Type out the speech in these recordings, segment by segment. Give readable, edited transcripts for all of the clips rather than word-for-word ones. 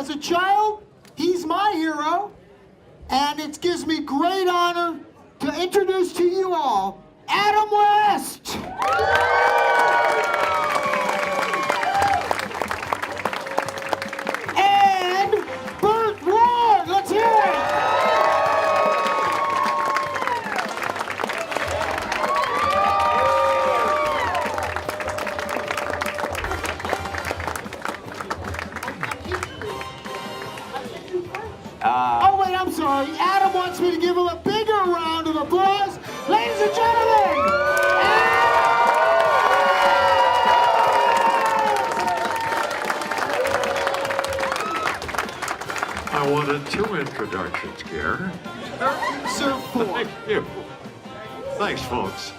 as a child, he's my hero. And it gives me great honor to introduce to you all, Adam West. And Burt Ward, let's hear it. Oh wait, I'm sorry. Adam wants me to give him a bigger round of applause. Ladies and gentlemen, I wanted 2 introductions, Gary. Sir, 4. Thank you. Thanks, folks.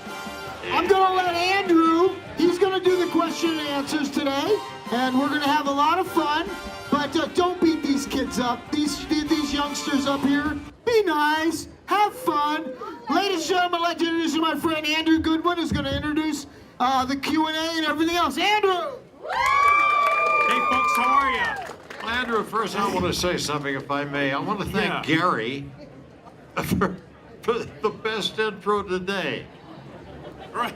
I'm gonna let Andrew, he's gonna do the question and answers today, and we're gonna have a lot of fun, but don't beat these kids up, these youngsters up here. Be nice, have fun. Ladies and gentlemen, I'd like to introduce my friend Andrew Goodwin, who's gonna introduce the Q&A and everything else. Andrew! Hey folks, how are you? Well, Andrew, first I want to say something, if I may. I want to thank Gary for the best intro today. Right.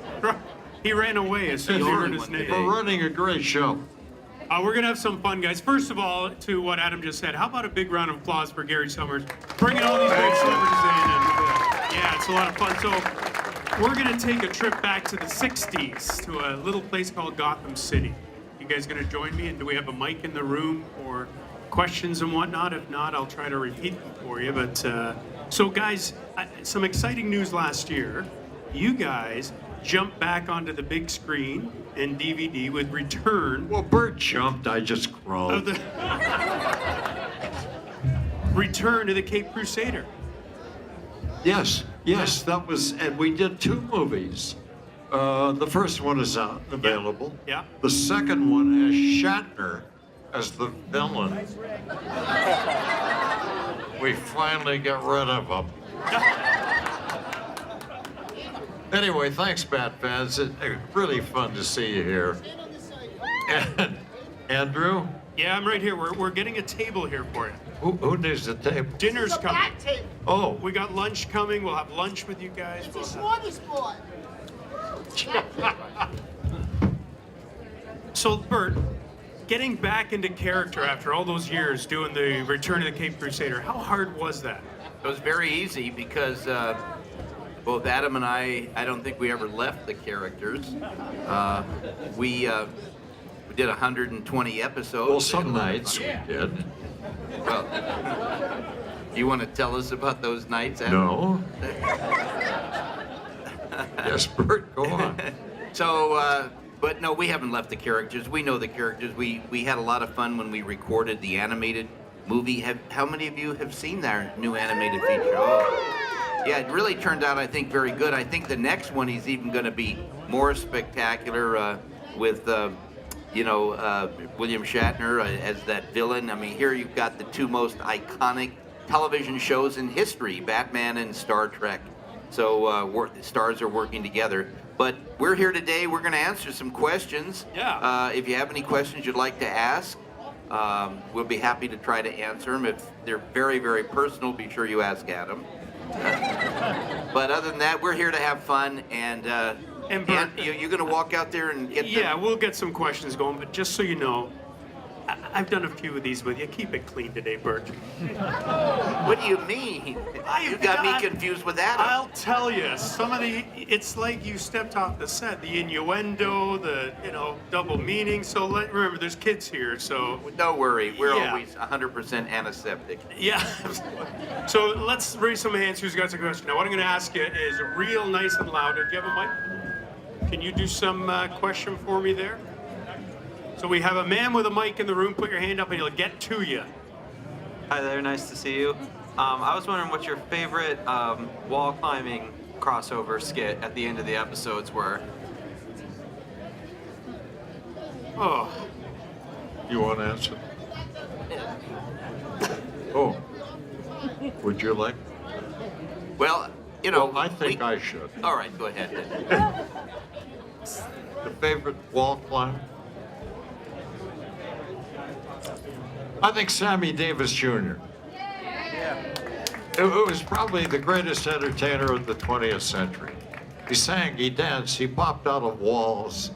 He ran away as soon as he heard his name. For running a great show. We're going to have some fun, guys. First of all, to what Adam just said, how about a big round of applause for Gary Summers, bringing all these great celebrities in. And, yeah, it's a lot of fun. So we're going to take a trip back to the 60s to a little place called Gotham City. You guys going to join me? And do we have a mic in the room for questions and whatnot? If not, I'll try to repeat them for you. But so, guys, some exciting news last year. You guys jumped back onto the big screen and DVD with Return. Well, Burt jumped, I just crawled. Return to the Cape Crusader. Yes, that was, and we did 2 movies. The first one is out, available. Yeah. The second one has Shatner as the villain. We finally got rid of him. Anyway, thanks, Bat fans. It's really fun to see you here. And Andrew? Yeah, I'm right here. We're getting a table here for you. Who needs a table? Dinner's coming. Oh. We got lunch coming. We'll have lunch with you guys. it's a smorgasbord. So, Burt, getting back into character after all those years doing the Return to the Cape Crusader, how hard was that? It was very easy because both Adam and I don't think we ever left the characters. We did 120 episodes. Well, some nights we did. Well, do you want to tell us about those nights, Adam? No. Yes, Burt, go on. So, but no, we haven't left the characters. We know the characters. We had a lot of fun when we recorded the animated movie. How many of you have seen our new animated feature? Oh. Yeah, it really turned out, I think, very good. I think the next one is even going to be more spectacular with, William Shatner as that villain. I mean, here you've got the 2 most iconic television shows in history, Batman and Star Trek. So stars are working together. But we're here today. We're going to answer some questions. Yeah. If you have any questions you'd like to ask, we'll be happy to try to answer them. If they're very, very personal, be sure you ask Adam. But other than that, we're here to have fun, and Burt, you're going to walk out there and get we'll get some questions going, but just so you know, I've done a few of these with you. Keep it clean today, Burt. What do you mean? You got me confused with Adam. I'll tell you, it's like you stepped off the set, the innuendo, the, double meaning. So remember, there's kids here, so. Don't worry, we're always 100% antiseptic. Yeah. So let's raise some hands who's got some question. Now, what I'm going to ask you is real nice and loud. Do you have a mic? Can you do some question for me there? So we have a man with a mic in the room. Put your hand up and he'll get to you. Hi there, nice to see you. I was wondering what your favorite wall climbing crossover skit at the end of the episodes were. Oh. You want to answer? Oh. Would you like? Well, I think I should. All right, go ahead then. The favorite wall climb? I think Sammy Davis Jr. It was probably the greatest entertainer of the 20th century. He sang, he danced, he popped out of walls.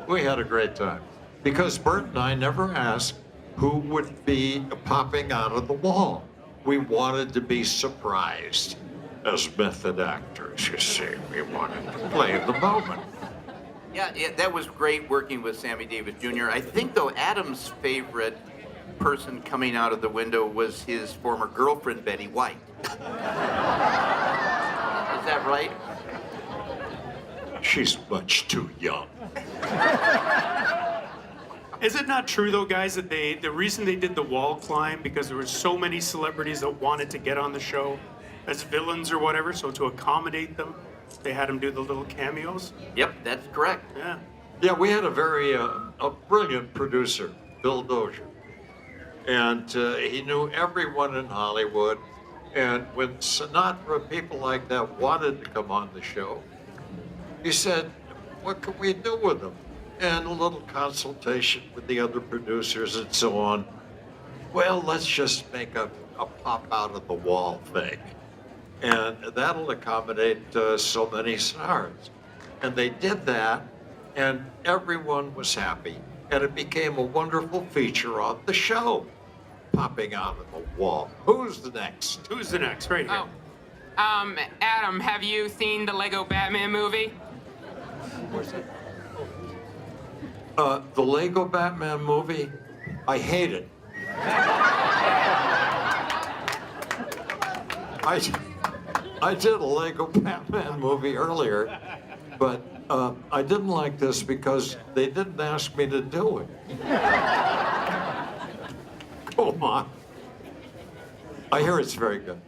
We had a great time. Because Burt and I never asked who would be popping out of the wall. We wanted to be surprised as method actors, you see. We wanted to play the moment. Yeah, that was great working with Sammy Davis Jr. I think, though, Adam's favorite person coming out of the window was his former girlfriend, Betty White. Is that right? She's much too young. Is it not true though, guys, that the reason they did the wall climb because there were so many celebrities that wanted to get on the show as villains or whatever, so to accommodate them, they had them do the little cameos? Yep, that's correct. Yeah. Yeah, we had a very a brilliant producer, Bill Dozier. And he knew everyone in Hollywood. And when Sinatra, people like that wanted to come on the show, he said, what can we do with them? And a little consultation with the other producers and so on. Well, let's just make a pop out of the wall thing. And that'll accommodate so many stars. And they did that, and everyone was happy. And it became a wonderful feature on the show, popping out of the wall. Who's the next? Who's the next? Right here. Oh. Adam, have you seen the Lego Batman movie? The Lego Batman movie, I hate it. I did a Lego Batman movie earlier, but I didn't like this because they didn't ask me to do it. Come on. I hear it's very good.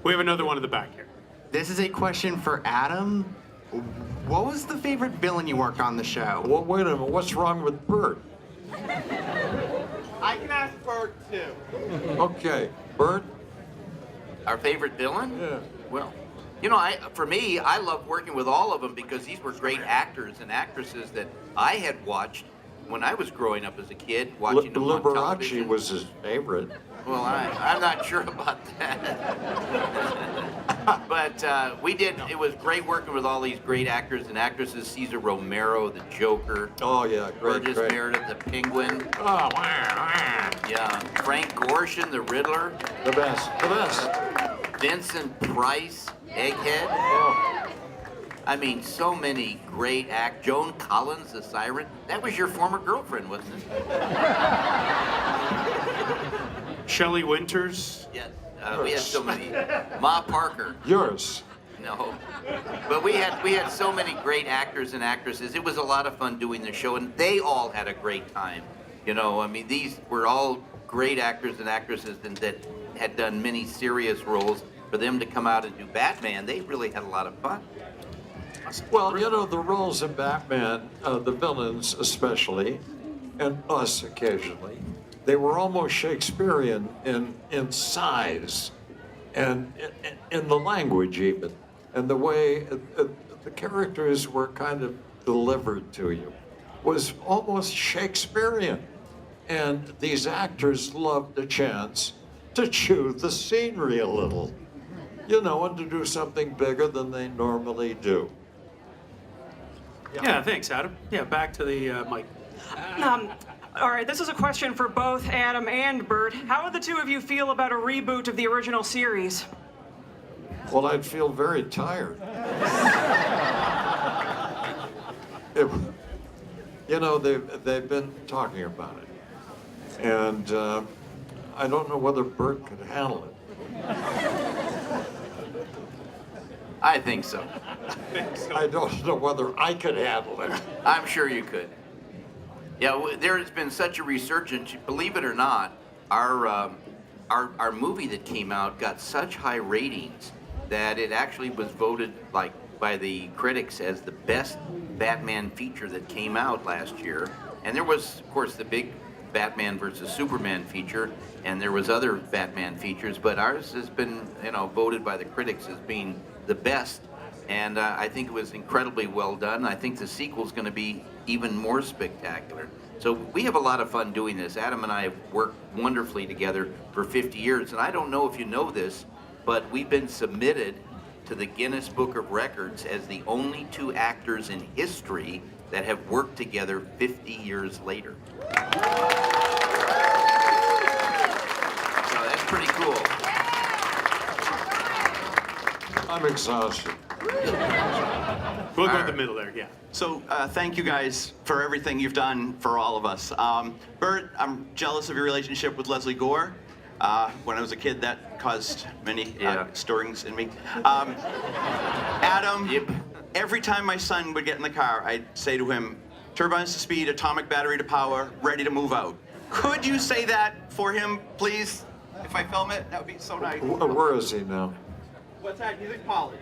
We have another one in the back here. This is a question for Adam. What was the favorite villain you worked on the show? Well, wait a minute, what's wrong with Burt? I can ask Burt too. Okay, Burt? Our favorite villain? Yeah. Well, for me, I love working with all of them because these were great actors and actresses that I had watched when I was growing up as a kid, watching them on Liberace television. was his favorite. Well, I'm not sure about that. But it was great working with all these great actors and actresses. Cesar Romero, the Joker. Oh, yeah, great, Burgess great. Meredith, the Penguin. Oh, wow. Yeah, Frank Gorshin, the Riddler. The best, the best. Vincent Price, Egghead. Oh. I mean, so many great acts. Joan Collins, the Siren. That was your former girlfriend, wasn't it? Shelley Winters. Yes. We had so many. Ma Parker. Yours. No. But we had so many great actors and actresses. It was a lot of fun doing the show, and they all had a great time. I mean, these were all great actors and actresses that had done many serious roles. For them to come out and do Batman, they really had a lot of fun. Well, the roles of Batman, the villains especially, and us occasionally, they were almost Shakespearean in size and in the language even, and the way the characters were kind of delivered to you was almost Shakespearean. And these actors loved the chance to chew the scenery a little, and to do something bigger than they normally do. Yeah, thanks, Adam. Yeah, back to the mic. All right, this is a question for both Adam and Burt. How would the two of you feel about a reboot of the original series? Well, I'd feel very tired. They've been talking about it. And I don't know whether Burt could handle it. I think so. I don't know whether I could handle it. I'm sure you could. Yeah, there has been such a resurgence. Believe it or not, our movie that came out got such high ratings that it actually was voted by the critics as the best Batman feature that came out last year. And there was, of course, the big Batman versus Superman feature, and there was other Batman features, but ours has been, voted by the critics as being the best. And I think it was incredibly well done. I think the sequel's going to be even more spectacular. So we have a lot of fun doing this. Adam and I have worked wonderfully together for 50 years. And I don't know if you know this, but we've been submitted to the Guinness Book of Records as the only two actors in history that have worked together 50 years later. So that's pretty cool. I'm exhausted. We'll go in the middle there, yeah. So thank you guys for everything you've done for all of us. Burt, I'm jealous of your relationship with Leslie Gore. When I was a kid, that caused many stirrings in me. Adam, every time my son would get in the car, I'd say to him, turbines to speed, atomic battery to power, ready to move out. Could you say that for him, please? If I film it, that would be so nice. Where is he now? What's that? He's in college.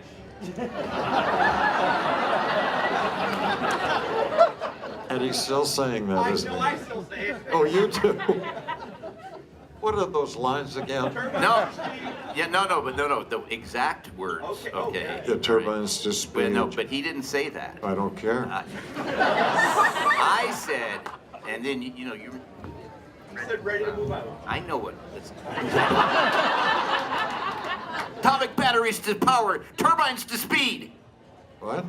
And he's still saying that, isn't he? I still say it. Oh, you do? What are those lines again? No. Yeah, no, the exact words. Okay. The turbines to speed. But no, but he didn't say that. I don't care. I said, and then, you said ready to move out. I know what. Atomic batteries to power, turbines to speed. What?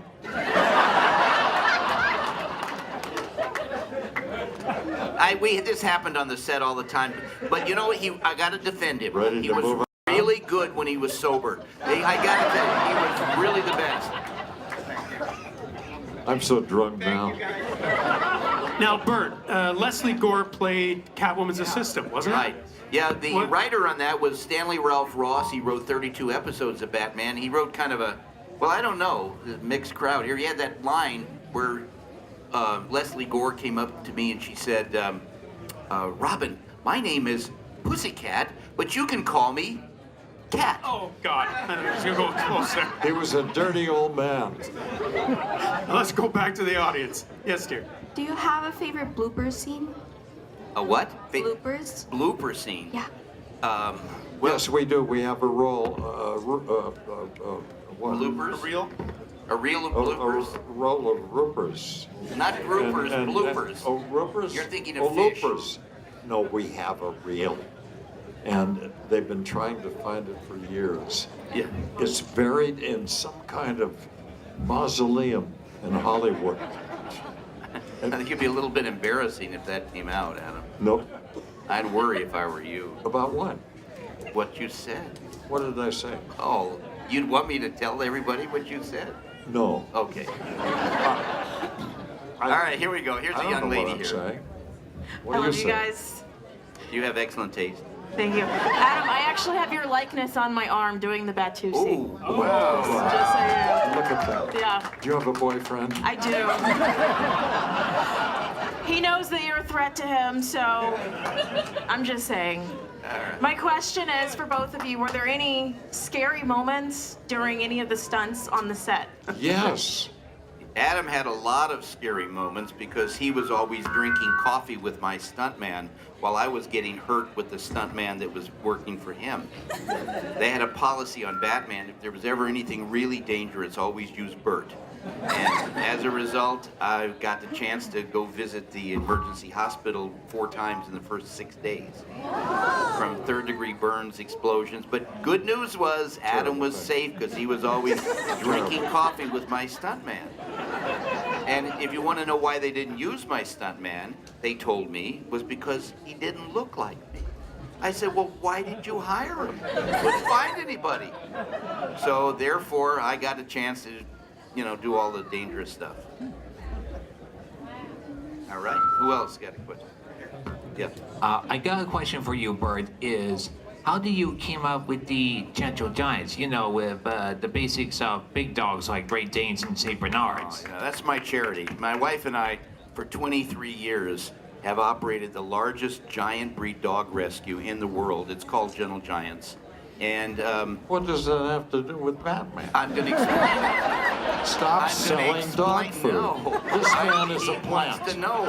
This happened on the set all the time, but you know what? I gotta defend him. Ready He to was move on? really good when he was sober. I gotta tell you, he was really the best. I'm so drunk now. Now, Burt, Leslie Gore played Catwoman's assistant, wasn't it? Right. Yeah, the writer on that was Stanley Ralph Ross. He wrote 32 episodes of Batman. He wrote kind of a, well, I don't know, a mixed crowd here. He had that line where Leslie Gore came up to me and she said, Robin, my name is Pussycat, but you can call me Cat. Oh, God. I was going to go closer. He was a dirty old man. Let's go back to the audience. Yes, dear. Do you have a favorite blooper scene? A what? Bloopers? Blooper scene. Yeah. Yes, we do. We have a roll. What? Bloopers? A reel of A bloopers? roll of roopers. Not groupers, bloopers. Oh, roopers? You're thinking of fish. Loopers. No, we have a reel. And they've been trying to find it for years. Yeah. It's buried in some kind of mausoleum in Hollywood. I think it'd be a little bit embarrassing if that came out, Adam. Nope. I'd worry if I were you. About what? What you said. What did I say? Oh, you'd want me to tell everybody what you said? No. Okay. All right, here we go. Here's I a don't young know lady what I'm here. saying. What I do love you you say? guys. You have excellent taste. Thank you. Adam, I actually have your likeness on my arm doing the Batu scene. Oh, Wow. Just so you know. Look at that. Yeah, Do you have a boyfriend? I do. He knows that you're a threat to him, so I'm just saying. My question is for both of you, were there any scary moments during any of the stunts on the set? Yes. Adam had a lot of scary moments because he was always drinking coffee with my stuntman while I was getting hurt with the stuntman that was working for him. They had a policy on Batman, if there was ever anything really dangerous, always use Burt. And as a result, I got the chance to go visit the emergency hospital 4 times in the first 6 days. From third-degree burns, explosions. But good news was Adam was safe because he was always drinking coffee with my stuntman. And if you want to know why they didn't use my stuntman, they told me, was because he didn't look like me. I said, well, why did you hire him? Couldn't find anybody. So therefore, I got a chance to, do all the dangerous stuff. All right. Who else got a question? Yeah. I got a question for you, Burt, is how do you came up with the gentle giants, with the basics of big dogs like Great Danes and St. Bernards? Oh, yeah, that's my charity. My wife and I, for 23 years, have operated the largest giant breed dog rescue in the world. It's called Gentle Giants. And What does that have to do with Batman? I'm going to explain. Stop I'm selling gonna dog explain- food. No. This man is a He wants to plant. know.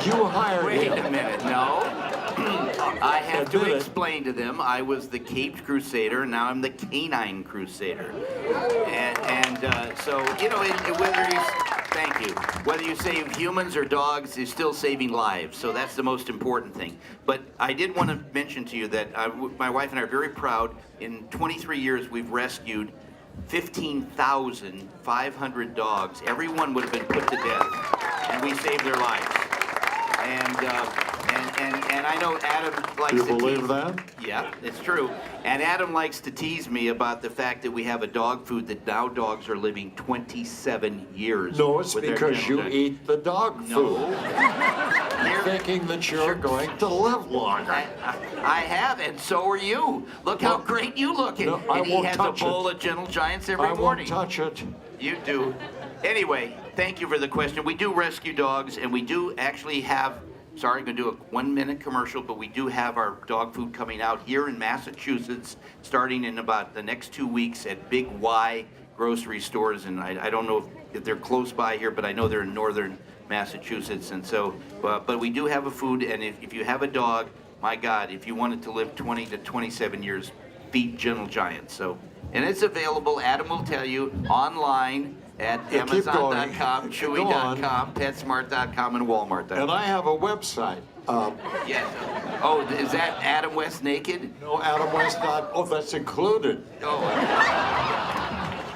You hired Wait him. a minute. No. I have Admit to it. explain to them I was the Caped Crusader, now I'm the Canine Crusader. So, whether he's Thank you. Whether you save humans or dogs is still saving lives, so that's the most important thing. But I did want to mention to you that my wife and I are very proud. In 23 years, we've rescued 15,500 dogs. Everyone would have been put to death, and we saved their lives. And I know Adam likes You to believe tease. that? Yeah, it's true. And Adam likes to tease me about the fact that we have a dog food that now dogs are living 27 years. No, it's with their because you gentle- eat the dog No. food. Thinking that you're going to live longer. I have, and so are you. Look how great you look. And, No, I and he won't has a touch bowl it. of Gentle Giants every I morning. won't touch it. You do. Anyway, thank you for the question. We do rescue dogs, and we do actually have, sorry, I'm going to do a 1-minute commercial, but we do have our dog food coming out here in Massachusetts, starting in about the next 2 weeks at Big Y grocery stores. And I don't know if they're close by here, but I know they're in northern Massachusetts. And so, but we do have a food, and if you have a dog, my God, if you wanted to live 20 to 27 years, feed Gentle Giants. So, and it's available, Adam will tell you, online at Yeah, keep going. Amazon.com, Go on. Chewy.com, PetSmart.com, and Walmart.com. And I have a website. Yes. Oh, is that Adam West Naked? No, AdamWest. Oh, that's included. Oh,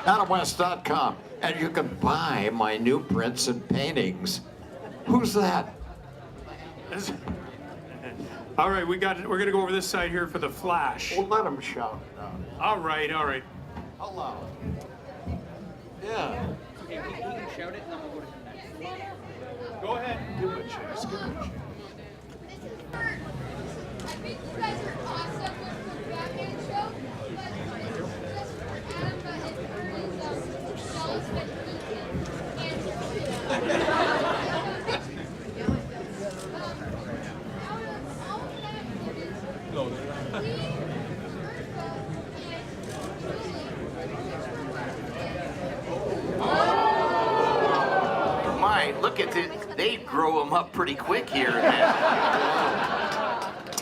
AdamWest.com. And you can buy my new prints and paintings. Who's that? All right, we're gonna go over this side here for the flash. Well, let him shout. All right. Hello. Yeah. Okay, he can shout it, and then we'll go to him next. Go ahead. Give it a chance. Give it a chance. I think you guys are awesome with the Batman show, but just for Adam, but his jealous that my, look at this. They grow them up pretty quick here.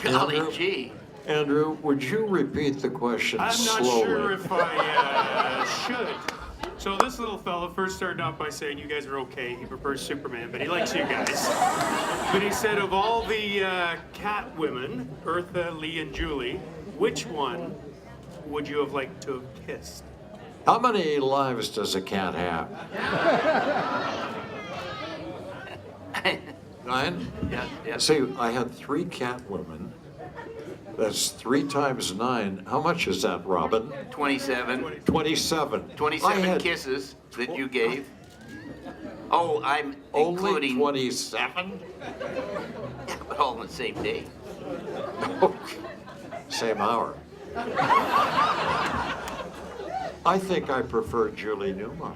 Golly Andrew? gee. Andrew, would you repeat the question I'm not slowly? sure if I should. So this little fella first started out by saying you guys are okay. He prefers Superman, but he likes you guys. But he said of all the cat women, Eartha, Lee, and Julie, which one would you have liked to have kissed? How many lives does a cat have? 9? Yeah. See, I had 3 cat women. That's 3 times 9. How much is that, Robin? 27. 27. 27 kisses that you gave. Oh, I'm Only including 27? Yeah, but all on the same day. Same hour. I think I prefer Julie Newmar.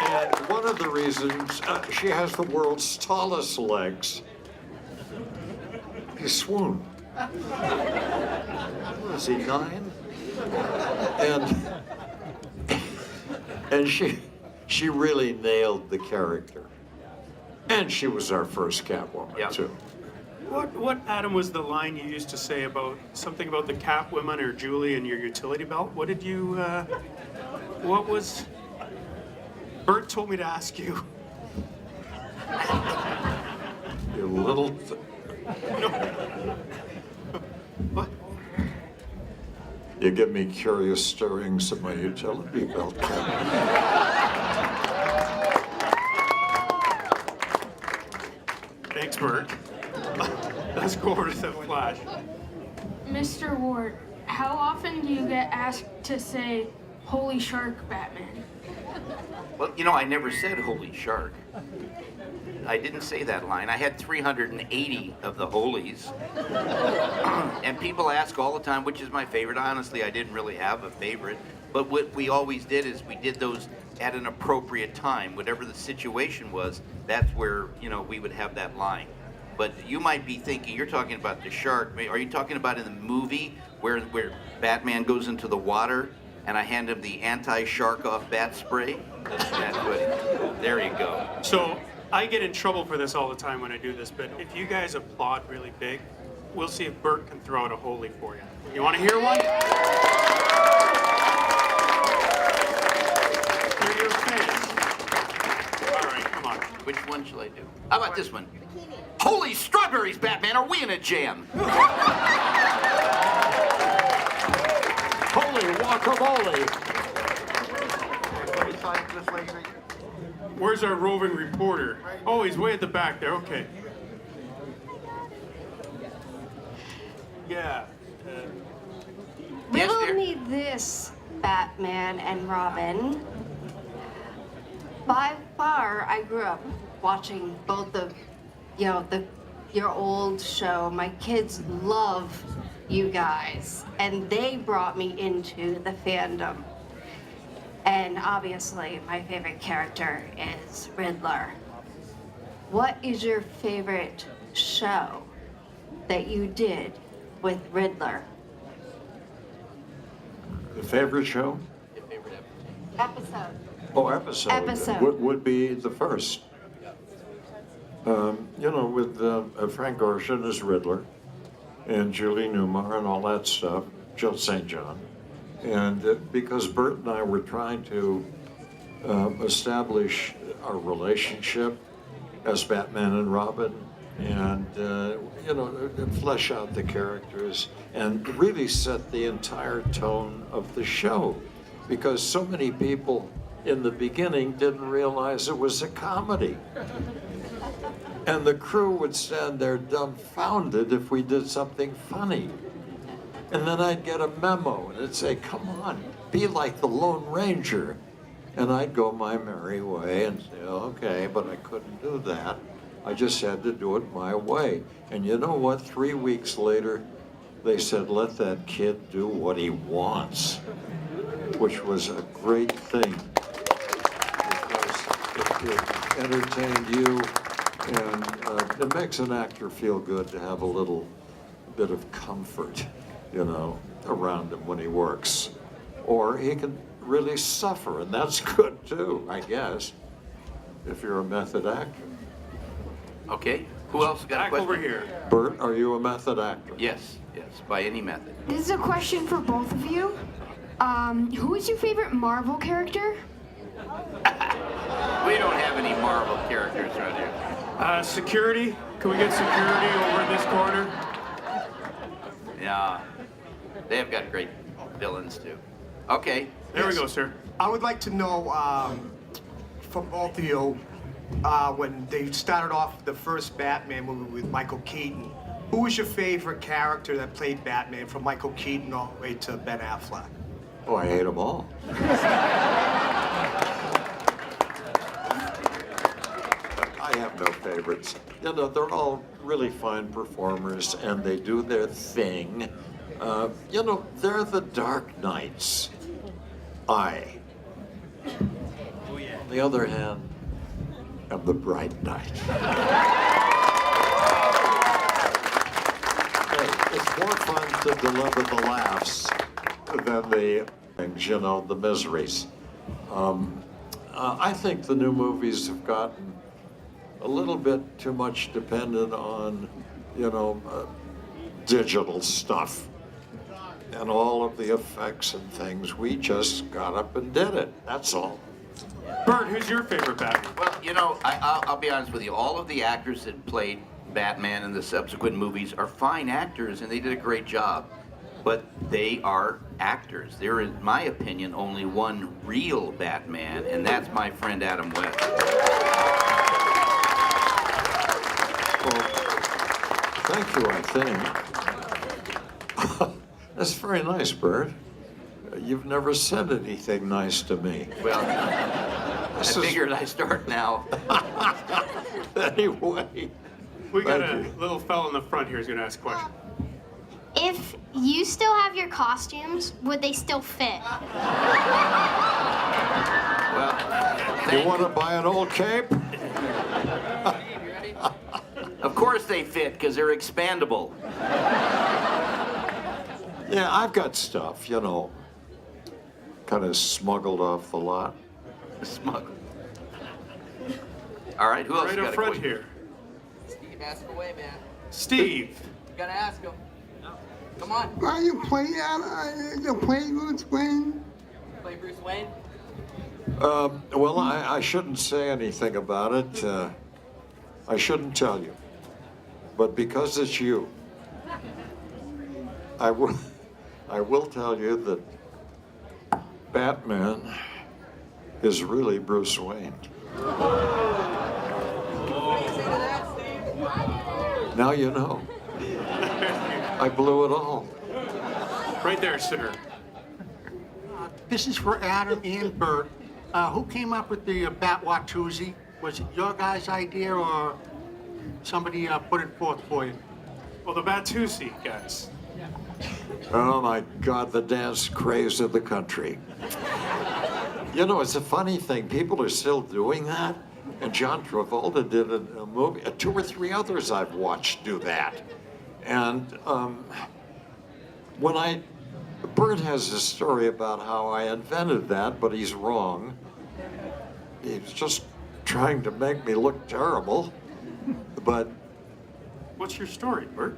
And one of the reasons, she has the world's tallest legs. He swooned. Was he 9? And she really nailed the character. And she was our first Catwoman, Yeah. too. What, Adam, was the line you used to say about something about the cat women or Julie and your utility belt? What did you, what was, Burt told me to ask you. You little... What? You give me curious stirrings in my utility belt, Kevin. Thanks, Burt. Let's go over to the flash. Mr. Ward, how often do you get asked to say, "Holy shark, Batman"? Well, you know, I never said holy shark. I didn't say that line. I had 380 of the holies. And people ask all the time, which is my favorite. Honestly, I didn't really have a favorite. But what we always did is we did those at an appropriate time. Whatever the situation was, that's where, you know, we would have that line. But you might be thinking, you're talking about the shark. Are you talking about in the movie where Batman goes into the water and I hand him the anti-shark off bat spray? That's what, there you go. So I get in trouble for this all the time when I do this, but if you guys applaud really big, we'll see if Burt can throw out a holy for you. You want to hear one? For your fans. Which one shall I do? How about this one? Holy strawberries, Batman, are we in a jam? Holy guacamole! Where's our roving reporter? Oh, he's way at the back there. Okay. Yeah. Yes, Riddle dear? me this, Batman and Robin. By far, I grew up watching both of, your old show. My kids love you guys, and they brought me into the fandom. And obviously, my favorite character is Riddler. What is your favorite show that you did with Riddler? The favorite show? Episode. Oh, episode. Episode. Would be the first. With Frank Ocean as Riddler, and Julie Newmar and all that stuff, Jill St. John. And because Burt and I were trying to establish our relationship as Batman and Robin, and flesh out the characters and really set the entire tone of the show, because so many people in the beginning didn't realize it was a comedy. And the crew would stand there dumbfounded if we did something funny. And then I'd get a memo and it'd say, come on, be like the Lone Ranger. And I'd go my merry way and say, okay, but I couldn't do that. I just had to do it my way. And you know what? 3 weeks later, they said, let that kid do what he wants, which was a great thing, because it entertained you, and it makes an actor feel good to have a little bit of comfort, around him when he works. Or he can really suffer, and that's good too, I guess, if you're a method actor. Okay. Who else got a Back question? over here. Burt, are you a method actor? Yes, by any method. This is a question for both of you. Who is your favorite Marvel character? We don't have any Marvel characters right here. Security. Can we get security over in this corner? Yeah, they've got great villains too. Okay. There we go, sir. I would like to know from both of you, when they started off the first Batman movie with Michael Keaton, who was your favorite character that played Batman, from Michael Keaton all the way to Ben Affleck? Oh, I hate them all. I have no favorites. They're all really fine performers, and they do their thing. They're the Dark Knights. On the other hand, am the Bright Knight. Hey, it's more fun to deliver the laughs than the things, the miseries. I think the new movies have gotten a little bit too much dependent on, digital stuff and all of the effects and things. We just got up and did it. That's all. Burt, who's your favorite Batman? Well, I'll be honest with you. All of the actors that played Batman in the subsequent movies are fine actors, and they did a great job. But they are actors. There is, in my opinion, only one real Batman, and that's my friend Adam West. Well, thank you, I think. That's very nice, Burt. You've never said anything nice to me. Well, I figured I'd start now. Anyway. We got a little fella in the front here who's going to ask a question. If you still have your costumes, would they still fit? Well, you want to buy an old cape? Of course they fit, because they're expandable. Yeah, I've got stuff, kind of smuggled off the lot. Smuggled. All right, who else Right got up a front question? here. Steve, ask away, man. Steve. You gotta ask him. Come on. Are you playing Bruce Wayne? Play Bruce Wayne? Well, I shouldn't say anything about it. I shouldn't tell you. But because it's you, I will tell you that Batman is really Bruce Wayne. Now you know. I blew it all. Right there, sir. This is for Adam and Burt. Who came up with the Bat-Watusi? Was it your guys' idea or somebody put it forth for you? Well, the Batusi, guys. Oh my God, the dance craze of the country. You know, it's a funny thing. People are still doing that. And John Travolta did a movie. 2 or 3 others I've watched do that. And Burt has a story about how I invented that, but he's wrong. He's just trying to make me look terrible. But what's your story, Burt?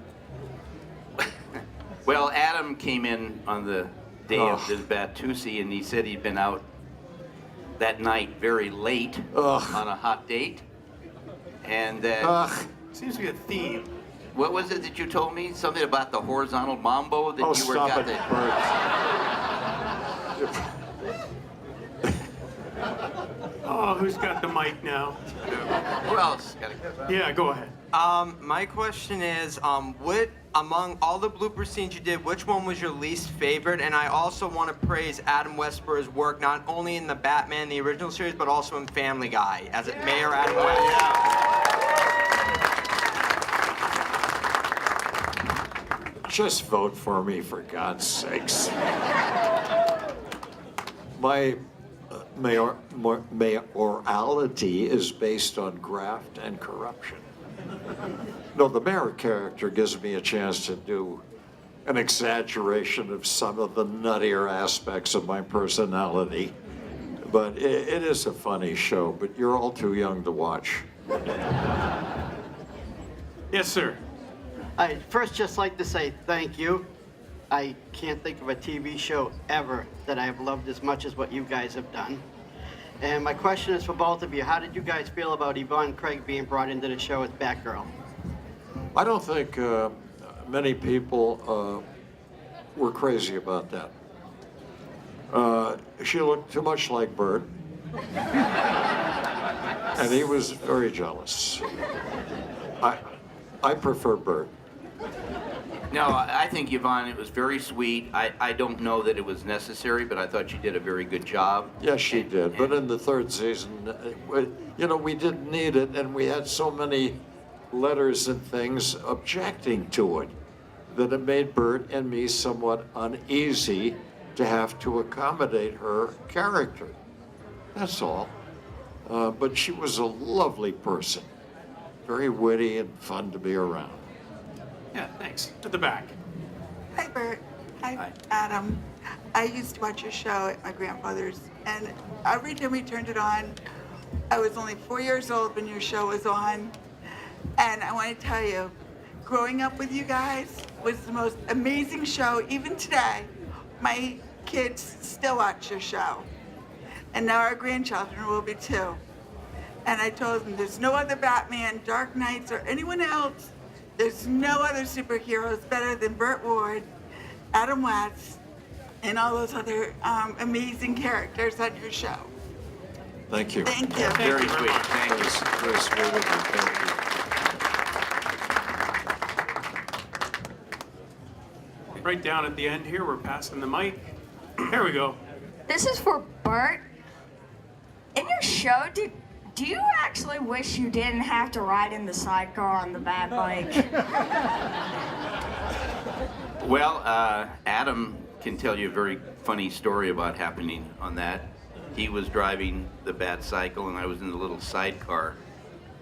Well, Adam came in on the day of the Batusi, and he said he'd been out that night very late on a hot date. And seems to be a theme. What was it that you told me? Something about the horizontal mambo that you were stop got it, the... Oh, who's got the mic now? Who else? Yeah, go ahead. My question is, what among all the blooper scenes you did, which one was your least favorite? And I also want to praise Adam West for his work, not only in the Batman, the original series, but also in Family Guy, as Mayor Adam West. just vote for me, for God's sakes. My mayoralty is based on graft and corruption. No, the mayor character gives me a chance to do an exaggeration of some of the nuttier aspects of my personality. But it is a funny show, but you're all too young to watch. Yes, sir. I'd first just like to say thank you. I can't think of a TV show ever that I have loved as much as what you guys have done. And my question is for both of you. How did you guys feel about Yvonne Craig being brought into the show as Batgirl? I don't think many people were crazy about that. She looked too much like Burt, and he was very jealous. I prefer Burt. No, I think Yvonne, it was very sweet. I don't know that it was necessary, but I thought she did a very good job. Yes, she did. But in the third season, you know, we didn't need it, and we had so many letters and things objecting to it that it made Burt and me somewhat uneasy to have to accommodate her character. That's all. But she was a lovely person, very witty and fun to be around. Yeah, thanks. To the back. Hi, Burt. Hi, Adam. I used to watch your show at my grandfather's, and every time we turned it on, I was only 4 years old when your show was on. And I want to tell you, growing up with you guys was the most amazing show. Even today, my kids still watch your show. And now our grandchildren will be too. And I told them there's no other Batman, Dark Knights, or anyone else. There's no other superheroes better than Burt Ward, Adam West, and all those other amazing characters on your show. Thank you. Thank you. Very sweet. Thank you. Very sweet of you. Thank you. Right down at the end here, we're passing the mic. Here we go. This is for Burt. In your show, do you actually wish you didn't have to ride in the sidecar on the Bat bike? Well, Adam can tell you a very funny story about happening on that. He was driving the Bat cycle, and I was in the little sidecar,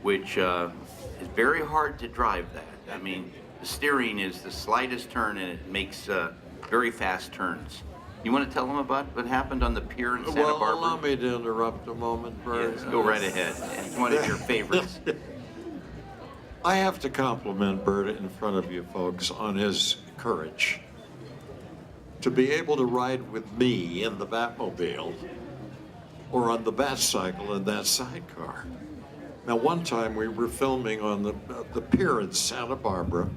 which is very hard to drive that. I mean, the steering is the slightest turn, and it makes very fast turns. You want to tell them about what happened on the pier in Santa Barbara? Allow me to interrupt a moment, Burt. Yes, go right ahead. It's one of your favorites. I have to compliment Burt in front of you folks on his courage. To be able to ride with me in the Batmobile or on the bat cycle in that sidecar. Now, one time we were filming on the pier in Santa Barbara,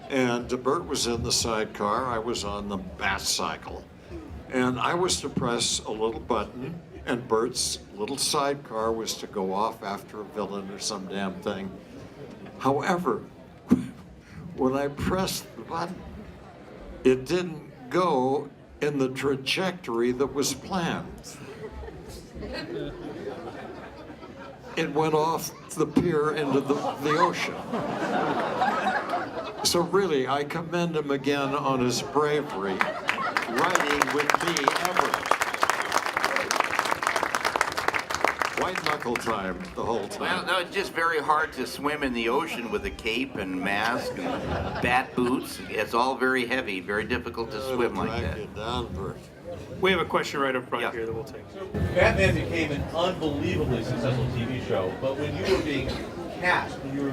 and Burt was in the sidecar, I was on the bat cycle. And I was to press a little button, and Burt's little sidecar was to go off after a villain or some damn thing. However, when I pressed the button, it didn't go in the trajectory that was planned. It went off the pier into the ocean. So really, I commend him again on his bravery, riding with me ever. White knuckle time the whole time. Well, no, it's just very hard to swim in the ocean with a cape and mask and bat boots. It's all very heavy, very difficult to swim like that. We have a question right up front here that we'll take. Batman became an unbelievably successful TV show, but when you were being cast, when you were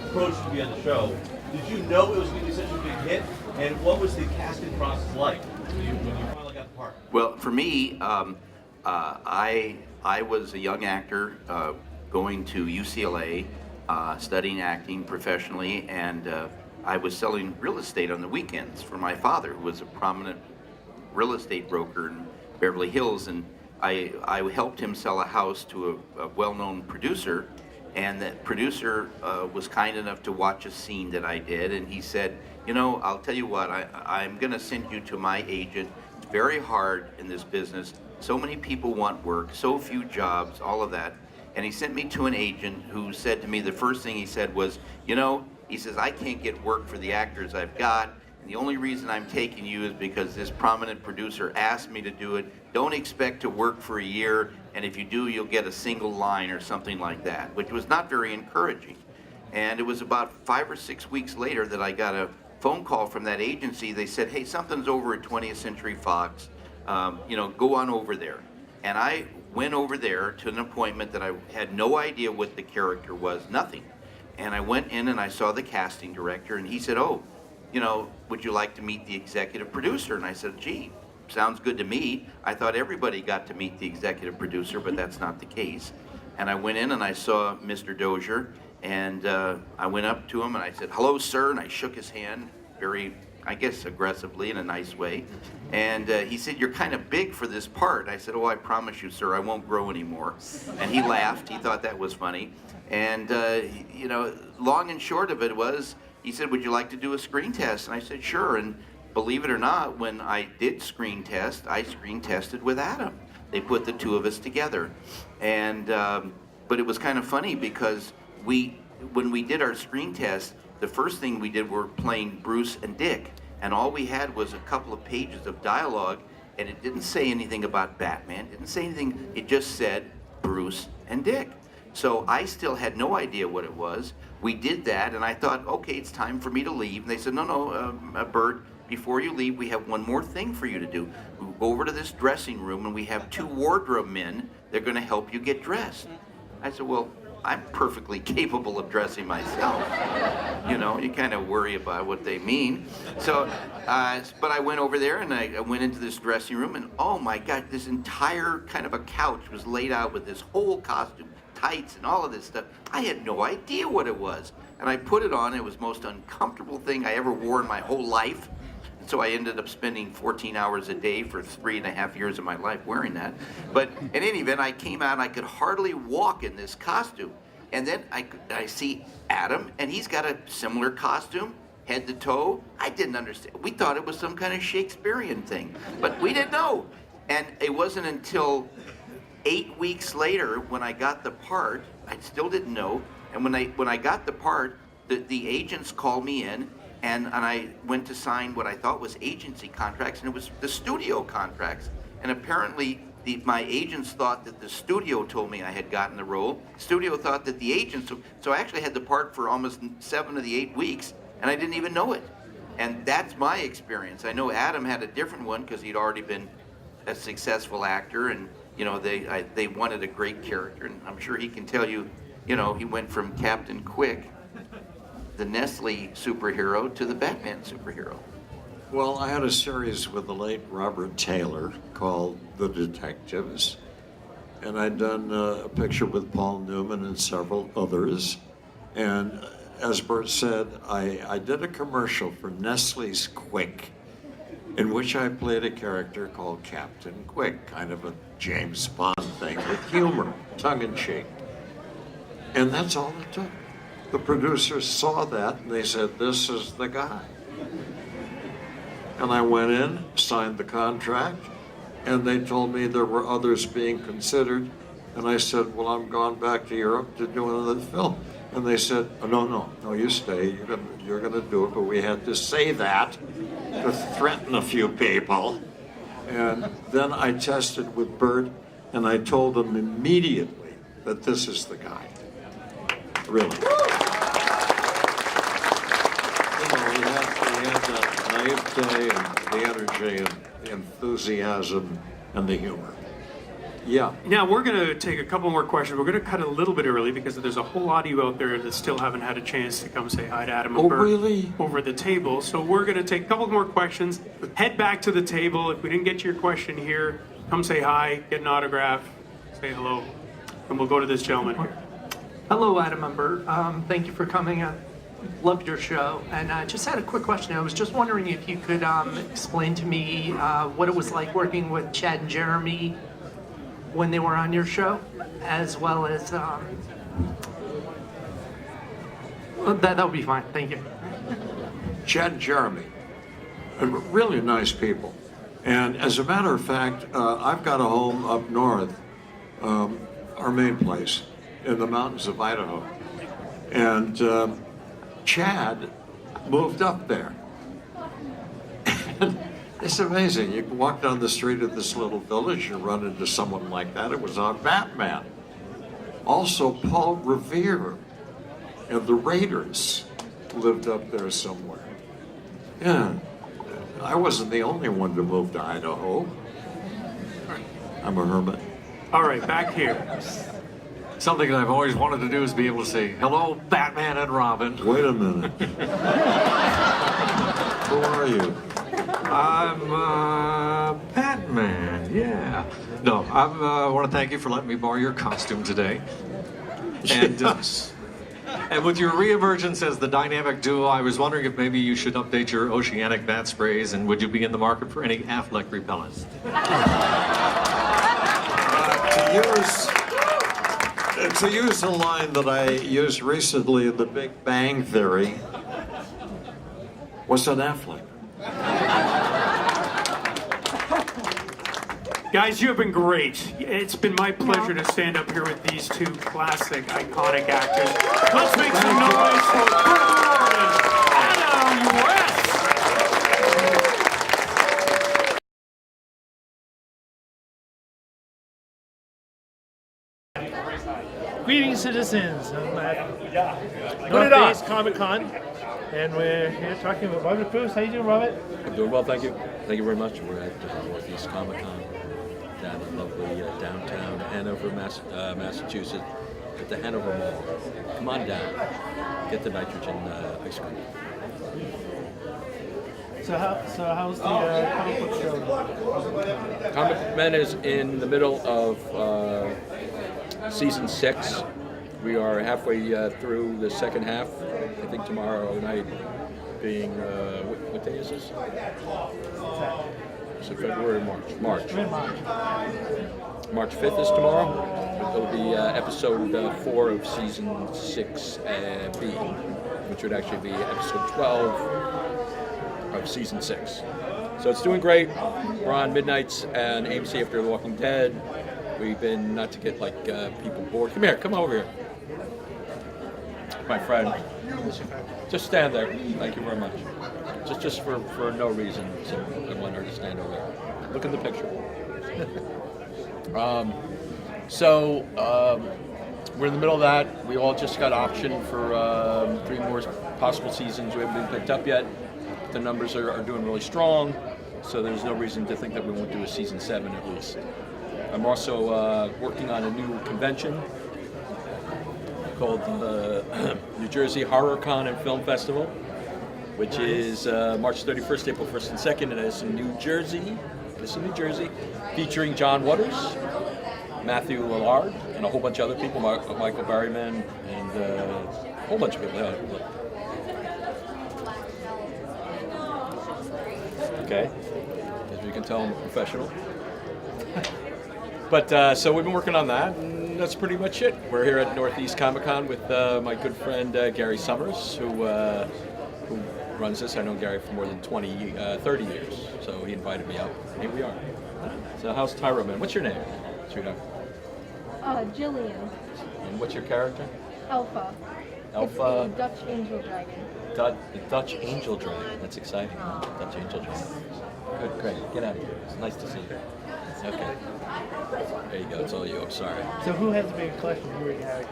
approached to be on the show, did you know it was going to be such a big hit? And what was the casting process like when you finally got the part? Well, for me, I was a young actor going to UCLA, studying acting professionally, and I was selling real estate on the weekends for my father, who was a prominent real estate broker in Beverly Hills, and I helped him sell a house to a well-known producer, and that producer was kind enough to watch a scene that I did, and he said, I'll tell you what, I'm going to send you to my agent. It's very hard in this business. So many people want work, so few jobs, all of that. And he sent me to an agent who said to me, the first thing he said was, he says, I can't get work for the actors I've got. And the only reason I'm taking you is because this prominent producer asked me to do it. Don't expect to work for a year, and if you do, you'll get a single line or something like that, which was not very encouraging. And it was about 5 or 6 weeks later that I got a phone call from that agency. They said, hey, something's over at 20th Century Fox. Go on over there. And I went over there to an appointment that I had no idea what the character was, nothing. And I went in and I saw the casting director, and he said, would you like to meet the executive producer? And I said, gee, sounds good to me. I thought everybody got to meet the executive producer, but that's not the case. And I went in and I saw Mr. Dozier, and I went up to him and I said, hello, sir, and I shook his hand very, I guess, aggressively in a nice way. And he said, you're kind of big for this part. I said, I promise you, sir, I won't grow anymore. And he laughed. He thought that was funny. And, long and short of it was, he said, would you like to do a screen test? And I said, sure. And believe it or not, when I did screen test, I screen tested with Adam. They put the two of us together. And, but it was kind of funny because when we did our screen test, the first thing we did were playing Bruce and Dick. And all we had was a couple of pages of dialogue, and it didn't say anything about Batman. It didn't say anything. It just said Bruce and Dick. So I still had no idea what it was. We did that, and I thought, okay, it's time for me to leave. And they said, no, Burt, before you leave, we have one more thing for you to do. We'll go over to this dressing room, and we have 2 wardrobe men. They're going to help you get dressed. I said, well, I'm perfectly capable of dressing myself. You kind of worry about what they mean. So, but I went over there, and I went into this dressing room, and oh my God, this entire kind of a couch was laid out with this whole costume, tights and all of this stuff. I had no idea what it was. And I put it on. It was the most uncomfortable thing I ever wore in my whole life. And so I ended up spending 14 hours a day for 3.5 years of my life wearing that. But in any event, I came out and I could hardly walk in this costume. And then I see Adam, and he's got a similar costume, head to toe. I didn't understand. We thought it was some kind of Shakespearean thing, but we didn't know. And it wasn't until 8 weeks later when I got the part, I still didn't know. And when I got the part, the agents called me in, and I went to sign what I thought was agency contracts, and it was the studio contracts. And apparently my agents thought that the studio told me I had gotten the role. Studio thought that the agents, so I actually had the part for almost 7 of the 8 weeks, and I didn't even know it. And that's my experience. I know Adam had a different one because he'd already been a successful actor, and they wanted a great character, and I'm sure he can tell you, he went from Captain Quick, the Nestle superhero, to the Batman superhero. Well, I had a series with the late Robert Taylor called The Detectives, and I'd done a picture with Paul Newman and several others. And as Burt said, I did a commercial for Nestle's Quick, in which I played a character called Captain Quick, kind of a James Bond thing with humor, tongue-in-cheek. And that's all it took. The producers saw that and they said, this is the guy. And I went in, signed the contract, and they told me there were others being considered. And I said, well, I'm gone back to Europe to do another film. And they said, oh, no, you stay. You're gonna do it. But we had to say that to threaten a few people. And then I tested with Burt, and I told him immediately that this is the guy. Really. He had that naivete and the energy and the enthusiasm and the humor. Yeah. Now we're going to take a couple more questions. We're going to cut a little bit early because there's a whole lot of you out there that still haven't had a chance to come say hi to Adam and Burt really? over the table. So we're going to take a couple more questions. Head back to the table. If we didn't get to your question here, come say hi, get an autograph, say hello, and we'll go to this gentleman here. Hello, Adam and Burt. Thank you for coming. I loved your show. And I just had a quick question. I was just wondering if you could explain to me what it was like working with Chad and Jeremy when they were on your show, as well as that would be fine. Thank you. Chad and Jeremy, really nice people. And as a matter of fact, I've got a home up north, our main place, in the mountains of Idaho. And Chad moved up there. And it's amazing. You can walk down the street of this little village and run into someone like that. It was on Batman. Also, Paul Revere and the Raiders lived up there somewhere. Yeah, I wasn't the only one to move to Idaho. I'm a hermit. All right, back here. Something that I've always wanted to do is be able to say, hello, Batman and Robin. Wait a minute. Who are you? I'm Batman, yeah. No, I want to thank you for letting me borrow your costume today. And, and with your reemergence as the dynamic duo, I was wondering if maybe you should update your oceanic bat sprays, and would you be in the market for any Affleck repellent? To use a line that I used recently in The Big Bang Theory, what's an Affleck? Guys, you have been great. It's been my pleasure to stand up here with these two classic, iconic actors. Let's make some noise for Burt and Adam West. Greetings, citizens. I'm at Northeast Comic Con, and we're here talking with Robert Cruz. How you doing, Robert? I'm doing well, thank you. Thank you very much. We're at Northeast Comic Con down in lovely downtown Hanover, Massachusetts, at the Hanover Mall. Come on down, get the nitrogen ice cream. So how's the comic book show? Comic Men is in the middle of season 6. We are halfway through the second half. I think tomorrow night being, what day is this? Is it February or March? March 5th is tomorrow. It'll be episode 4 of season 6B, which would actually be episode 12 of season 6. So it's doing great. We're on midnights and AMC after The Walking Dead. We've been, not to get like people bored. Come here, come over here. My friend. Just stand there. Thank you very much. Just for no reason. So I want her to stand over there. Look in the picture. We're in the middle of that. We all just got optioned for 3 more possible seasons. We haven't been picked up yet. The numbers are doing really strong, so there's no reason to think that we won't do a season 7 at least. I'm also working on a new convention called the New Jersey Horror Con and Film Festival, which is March 31st, April 1st, and 2nd, and it's in New Jersey. Featuring John Waters, Matthew Lillard, and a whole bunch of other people, Michael Berryman, and a whole bunch of people. Yeah. Okay, as you can tell, I'm a professional. But so we've been working on that, and that's pretty much it. We're here at Northeast Comic Con with my good friend Gary Summers, who runs this. I know Gary for more than 30 years, so he invited me out. Here we are. So how's Tyro, man? What's your name, sweetheart? Jillian. And what's your character? Alpha. Alpha. It's a Dutch angel dragon. The Dutch Angel Dragon. That's exciting. Dutch Angel Dragon. Good, great. Get out of here. It's nice to see you. Okay. There you go. It's all you. I'm sorry. So who has the biggest collection? You already have.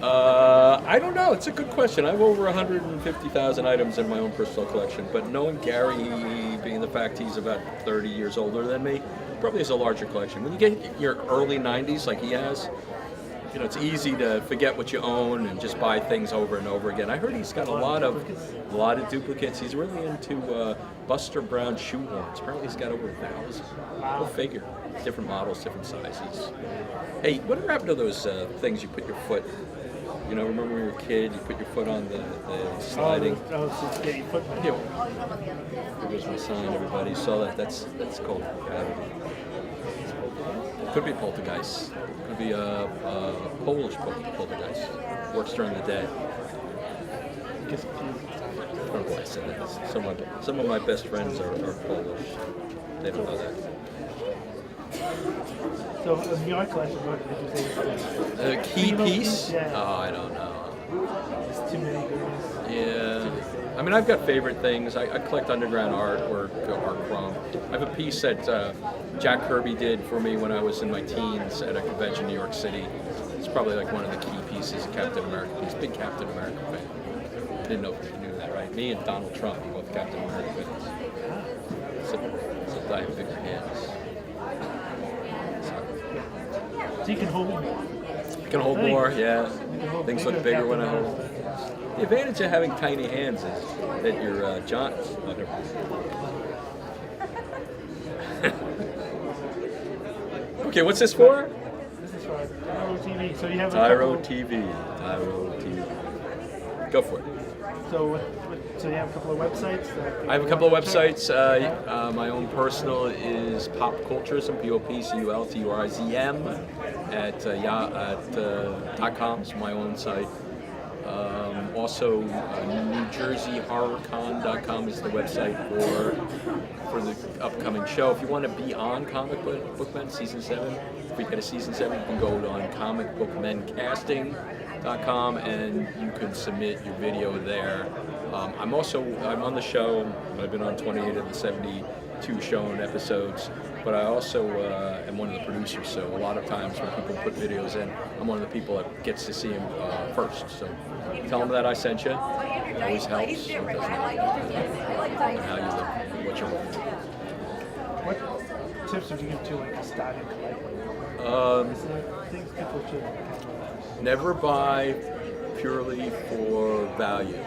I don't know. It's a good question. I have over 150,000 items in my own personal collection, but knowing Gary, being the fact he's about 30 years older than me, probably has a larger collection. When you get your early 90s like he has, you know, it's easy to forget what you own and just buy things over and over again. I heard he's got a lot of duplicates. He's really into Buster Brown shoehorns. Apparently he's got over 1,000. Go figure. Different models, different sizes. Hey, whatever happened to those things you put your foot? You know, remember when you were a kid, you put your foot on the sliding. Oh, so get your foot. Yeah. There goes my sign, everybody. Saw that? That's called gravity. Could be poltergeist. Could be a Polish poltergeist. Works during the day. I don't know why I said that. Some of my best friends are Polish. They don't know that. So in your collection, what did you say? A key piece? Yeah. Oh, I don't know. There's too many goodies. Yeah. I mean, I've got favorite things. I collect underground artwork, art chrome. I have a piece that Jack Kirby did for me when I was in my teens at a convention in New York City. It's probably like one of the key pieces of Captain America. He's a big Captain America fan. I didn't know if you knew that, right? Me and Donald Trump are both Captain America fans. So I have bigger hands. So you can hold more. You can hold more, yeah. Things look bigger when I hold them. The advantage of having tiny hands is that your jaws. Okay, what's this for? This is for Tyro TV. So you have Tyro TV. Tyro TV. Go for it. So you have a couple of websites? I have a couple of websites. My own personal is popculturism, popculturizm at .com. It's my own site. Also, NewJerseyHorrorCon.com is the website for the upcoming show. If you want to be on Comic Book Men Season 7, if we get a Season 7, you can go on comicbookmencasting.com and you can submit your video there. I'm on the show. I've been on 28 of the 72 shown episodes, but I also am one of the producers, so a lot of times when people put videos in, I'm one of the people that gets to see them first. So tell them that I sent you. It always helps. How you look, what you're looking for. What tips would you give to like a starting collector? Things people should. Never buy purely for value.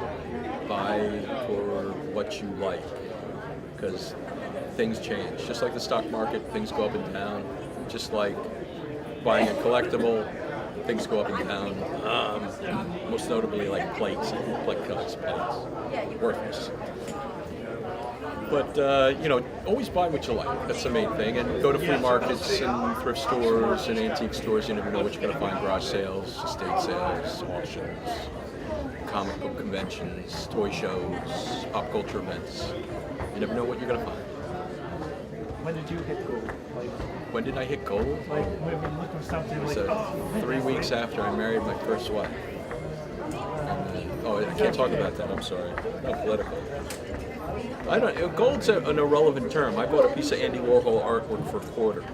Buy for what you like, because things change. Just like the stock market, things go up and down. Just like buying a collectible, things go up and down. Most notably, like plates. Like plates, worthless. But always buy what you like. That's the main thing. And go to flea markets and thrift stores and antique stores. You never know what you're going to find. Garage sales, estate sales, auctions, comic book conventions, toy shows, pop culture events. You never know what you're going to find. When did you hit gold? When did I hit gold? Like when you look for something like, So 3 weeks after I married my first wife. Oh, I can't talk about that. I'm sorry. Not political. I don't. Gold's an irrelevant term. I bought a piece of Andy Warhol artwork for $0.25.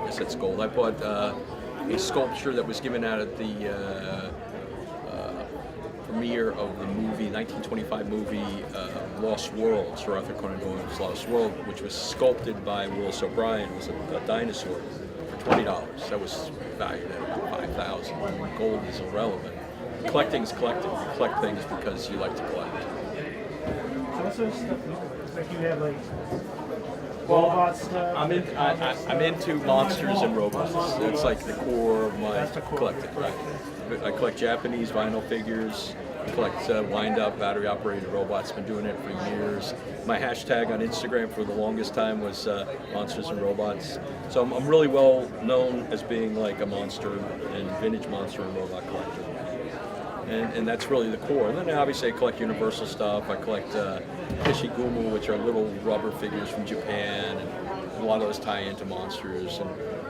I guess that's gold. I bought a sculpture that was given out at the premiere of the movie, 1925 movie Lost World, Sir Arthur Conan Doyle's Lost World, which was sculpted by Willis O'Brien. It was a dinosaur for $20. That was valued at about $5,000. Gold is irrelevant. Collecting's collecting. You collect things because you like to collect. So what sort of stuff, like you have like robot stuff? I'm into monsters and robots. That's like the core of my collecting. I collect Japanese vinyl figures. I collect wind-up battery-operated robots. Been doing it for years. My hashtag on Instagram for the longest time was monsters and robots. So I'm really well known as being like a monster and vintage monster and robot collector. And that's really the core. And then obviously I collect Universal stuff. I collect Kishigumu, which are little rubber figures from Japan, and a lot of those tie into monsters and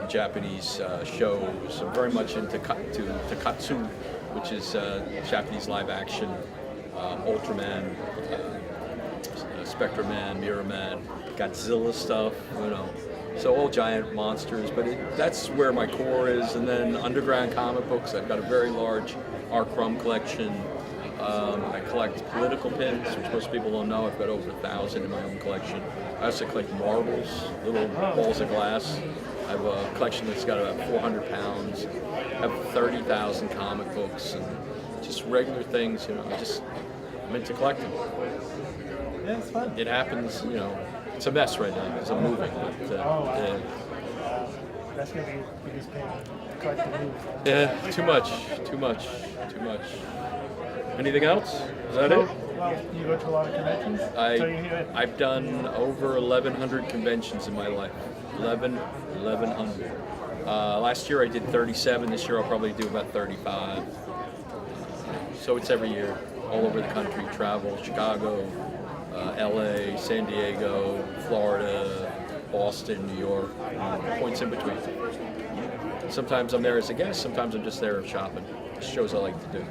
Japanese shows. I'm very much into Takatsu, which is Japanese live action, Ultraman, Spectreman, Mirrorman, Godzilla stuff, you know. So all giant monsters, but that's where my core is. And then underground comic books. I've got a very large R. Crumb collection. I collect political pins, which most people don't know. I've got over 1,000 in my own collection. I also collect marbles, little balls of glass. I have a collection that's got about 400 pounds. I have 30,000 comic books and just regular things, you know. I'm into collecting. Yeah, it's fun. It happens, you know. It's a mess right now because I'm moving. But, that's going to be the biggest pain. Collecting moves. Yeah, too much. Anything else? Is that it? Well, you go to a lot of conventions? I've done over 1,100 conventions in my life. 1,100. Last year I did 37. This year I'll probably do about 35. So it's every year, all over the country. Travel, Chicago, LA, San Diego, Florida, Boston, New York, points in between. Sometimes I'm there as a guest, sometimes I'm just there shopping. Shows I like to do.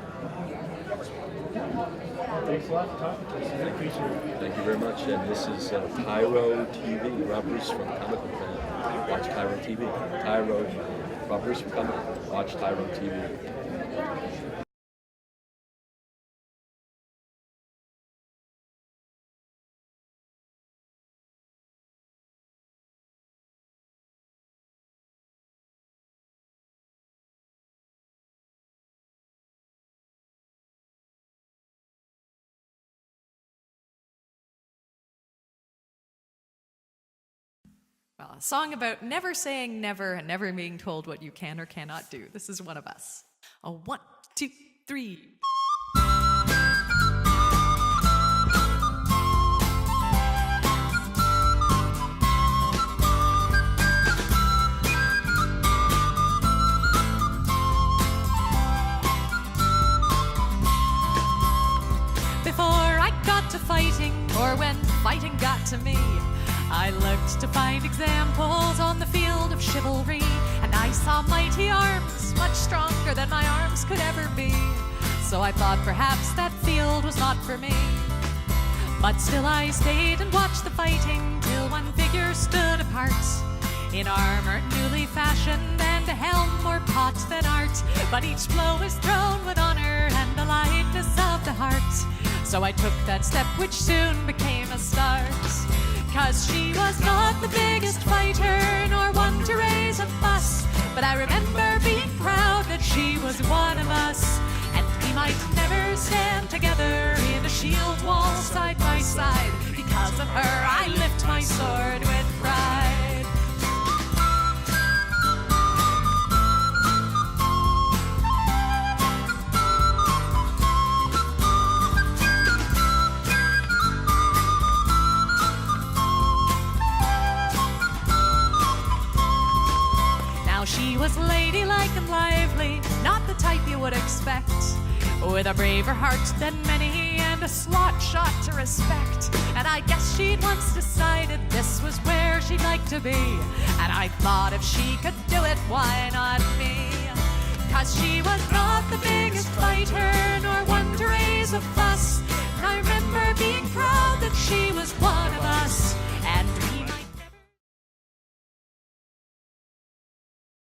Thanks a lot for talking to us. I appreciate it. Thank you very much. And this is Tyro TV. Rob Bruce from Comic Book Fan. Watch Tyro TV. Rob Bruce from Comic Book. Watch Tyro TV. Well, a song about never saying never and never being told what you can or cannot do. This is one of us. A 1, 2, 3. Before I got to fighting, or when fighting got to me, I looked to find examples on the field of chivalry, and I saw mighty arms, much stronger than my arms could ever be. So I thought perhaps that field was not for me. But still I stayed and watched the fighting, till one figure stood apart, in armor newly fashioned and a helm more pot than art. But each blow was thrown with honor and the lightness of the heart. So I took that step which soon became a start. 'Cause she was not the biggest fighter, nor one to raise a fuss, but I remember being proud that she was one of us. And we might never stand together in a shield wall side by side. Because of her I lift my sword with pride. She was ladylike and lively, not the type you would expect, with a braver heart than many and a slot shot to respect. And I guess she'd once decided this was where she'd like to be, and I thought if she could do it, why not me? 'Cause she was not the biggest fighter, nor one to raise a fuss, and I remember being proud that she was